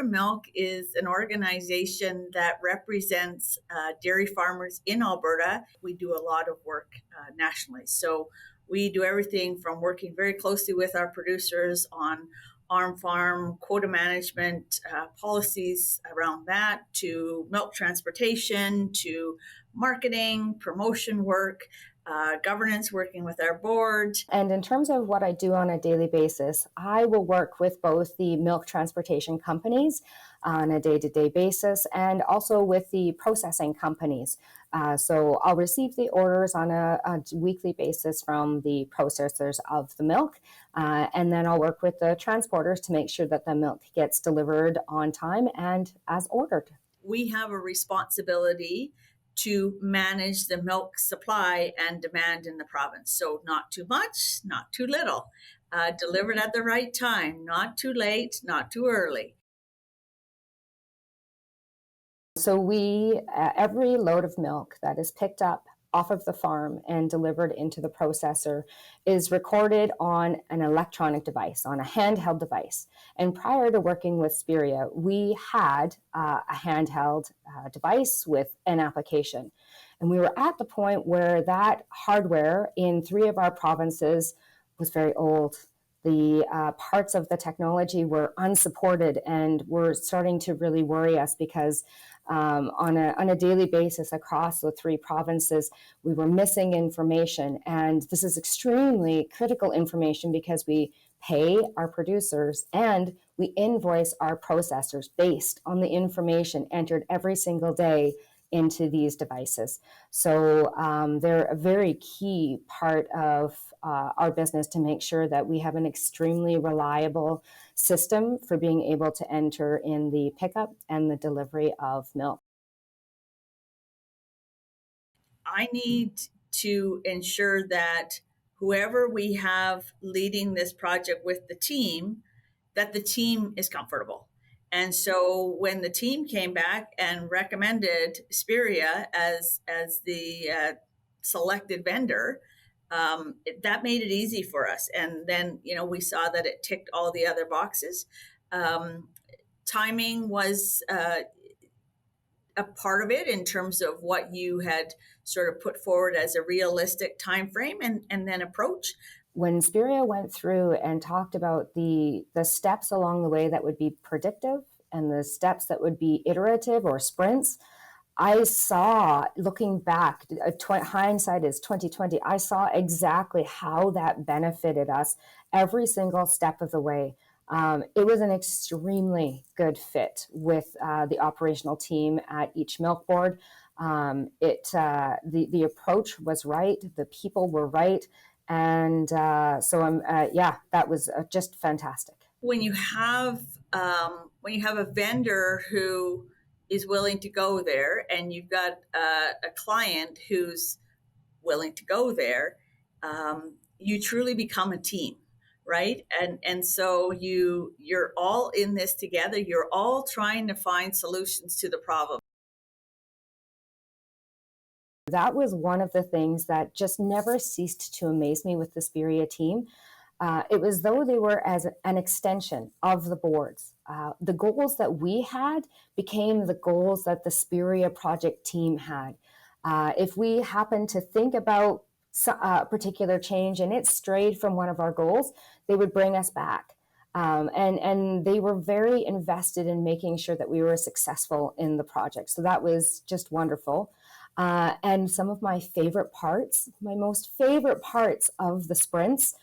Alberta Milk is an organization that represents dairy farmers in Alberta. We do a lot of work nationally. So we do everything from working very closely with our producers on farm quota management policies around that, to milk transportation, to marketing, promotion work, governance, working with our board. And in terms of what I do on a daily basis, I will work with both the milk transportation companies on a day-to-day basis and also with the processing companies. So I'll receive the orders on a weekly basis from the processors of the milk, and then I'll work with the transporters to make sure that the milk gets delivered on time and as ordered. We have a responsibility to manage the milk supply and demand in the province. So not too much, not too little, delivered at the right time, not too late, not too early. So every load of milk that is picked up off of the farm and delivered into the processor is recorded on an electronic device, on a handheld device. And prior to working with Spiria, we had a handheld device with an application. And we were at the point where that hardware in 3 of our provinces was very old. The parts of the technology were unsupported and were starting to really worry us because on a daily basis across the 3 provinces, we were missing information. And this is extremely critical information because we pay our producers and we invoice our processors based on the information entered every single day into these devices. So they're a very key part of our business to make sure that we have an extremely reliable system for being able to enter in the pickup and the delivery of milk. I need to ensure that whoever we have leading this project with the team, that the team is comfortable. And so when the team came back and recommended Spiria as the selected vendor, that made it easy for us. And then, we saw that it ticked all the other boxes. Timing was a part of it in terms of what you had sort of put forward as a realistic time frame and then approach. When Spiria went through and talked about the steps along the way that would be predictive and the steps that would be iterative or sprints, I saw, looking back, hindsight is 2020, I saw exactly how that benefited us every single step of the way. It was an extremely good fit with the operational team at each milk board. The approach was right, the people were right, and that was just fantastic. When you have a vendor who is willing to go there, and you've got a client who's willing to go there, you truly become a team, right? And so you're all in this together. You're all trying to find solutions to the problem. That was one of the things that just never ceased to amaze me with the Spiria team. It was though they were as an extension of the boards. The goals that we had became the goals that the Spiria project team had. If we happened to think about a particular change and it strayed from one of our goals, they would bring us back. And they were very invested in making sure that we were successful in the project. So that was just wonderful. And some of my most favorite parts of the sprints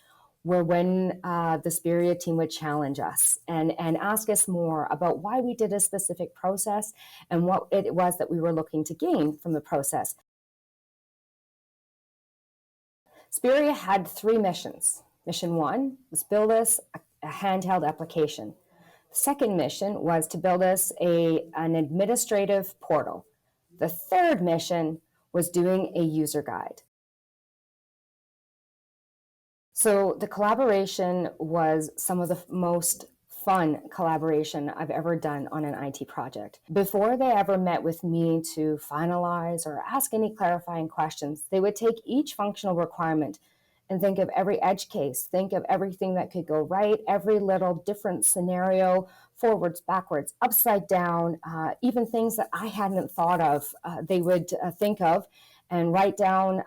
were when the Spiria team would challenge us and ask us more about why we did a specific process and what it was that we were looking to gain from the process. Spiria had 3 missions. Mission 1 was build us a handheld application. The second mission was to build us an administrative portal. The third mission was doing a user guide. So the collaboration was some of the most fun collaboration I've ever done on an IT project. Before they ever met with me to finalize or ask any clarifying questions, they would take each functional requirement and think of every edge case, think of everything that could go right, every little different scenario, forwards, backwards, upside down, even things that I hadn't thought of, they would think of and write down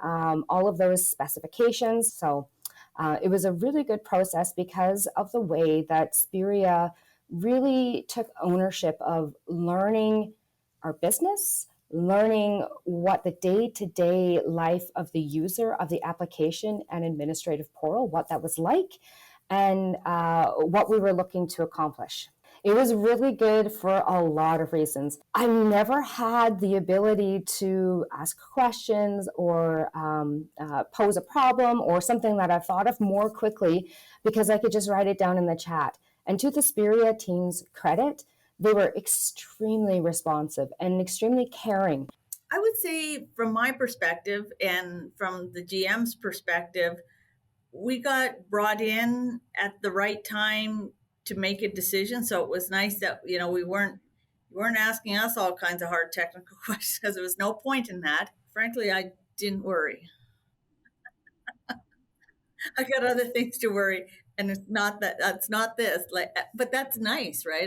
all of those specifications. So it was a really good process because of the way that Spiria really took ownership of learning our business, learning what the day-to-day life of the user of the application and administrative portal, what that was like, and what we were looking to accomplish. It was really good for a lot of reasons. I never had the ability to ask questions or pose a problem or something that I thought of more quickly because I could just write it down in the chat. And to the Spiria team's credit, they were extremely responsive and extremely caring. I would say from my perspective and from the GM's perspective, we got brought in at the right time to make a decision. So it was nice that, you know, we weren't asking us all kinds of hard technical questions because there was no point in that. Frankly, I didn't worry. I got other things to worry, and it's not that. That's not this. Like, but that's nice, right?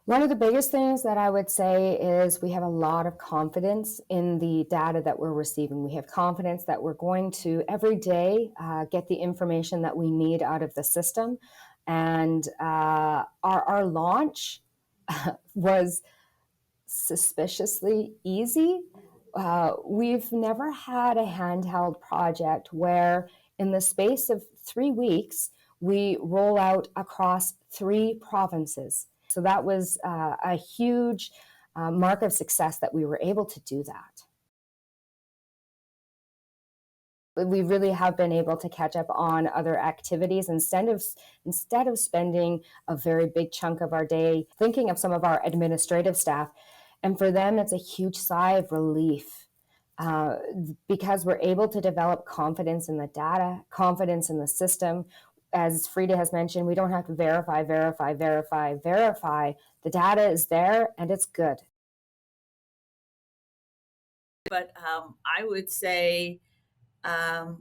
One of the biggest things that I would say is we have a lot of confidence in the data that we're receiving. We have confidence that we're going to every day get the information that we need out of the system. And our launch was suspiciously easy. We've never had a handheld project where in the space of 3 weeks, we roll out across 3 provinces. So that was a huge mark of success that we were able to do that. We really have been able to catch up on other activities instead of spending a very big chunk of our day thinking of some of our administrative staff. And for them, it's a huge sigh of relief because we're able to develop confidence in the data, confidence in the system. As Frida has mentioned, we don't have to verify. The data is there and it's good. But I would say a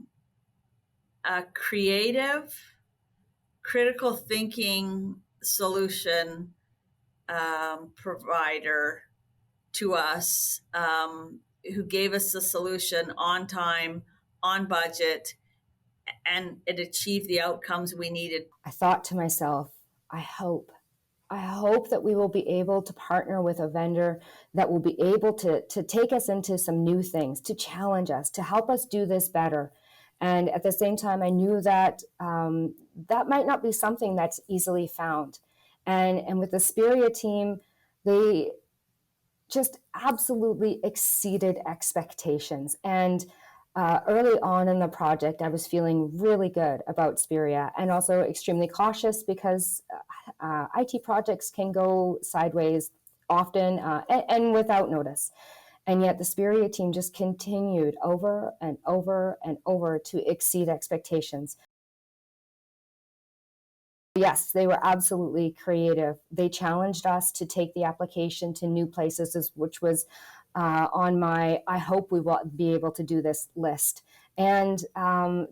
creative, critical thinking solution provider to us who gave us the solution on time, on budget, and it achieved the outcomes we needed. I thought to myself, I hope that we will be able to partner with a vendor that will be able to take us into some new things, to challenge us, to help us do this better. And at the same time, I knew that that might not be something that's easily found. And with the Spiria team, they just absolutely exceeded expectations. And early on in the project, I was feeling really good about Spiria and also extremely cautious because IT projects can go sideways often and without notice. And yet the Spiria team just continued over and over and over to exceed expectations. Yes, they were absolutely creative. They challenged us to take the application to new places, which was on my I hope we will be able to do this list. And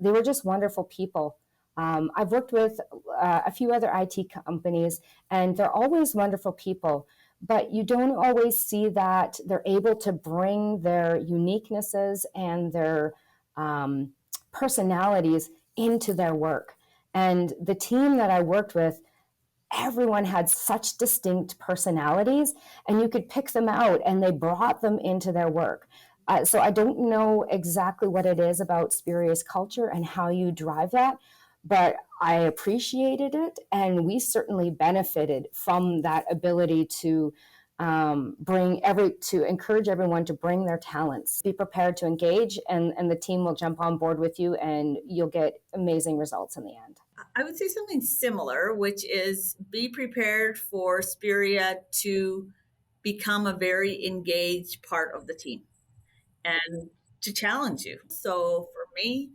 they were just wonderful people. I've worked with a few other IT companies, and they're always wonderful people, but you don't always see that they're able to bring their uniquenesses and their personalities into their work. And the team that I worked with, everyone had such distinct personalities, and you could pick them out, and they brought them into their work. So I don't know exactly what it is about Spiria's culture and how you drive that, but I appreciated it, and we certainly benefited from that ability to encourage everyone to bring their talents. Be prepared to engage, and the team will jump on board with you, and you'll get amazing results in the end. I would say something similar, which is be prepared for Spiria to become a very engaged part of the team and to challenge you. So for me,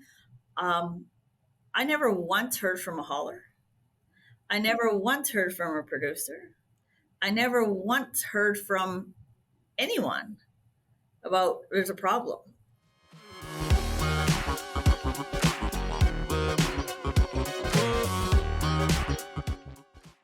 I never once heard from a hauler. I never once heard from a producer. I never once heard from anyone about there's a problem.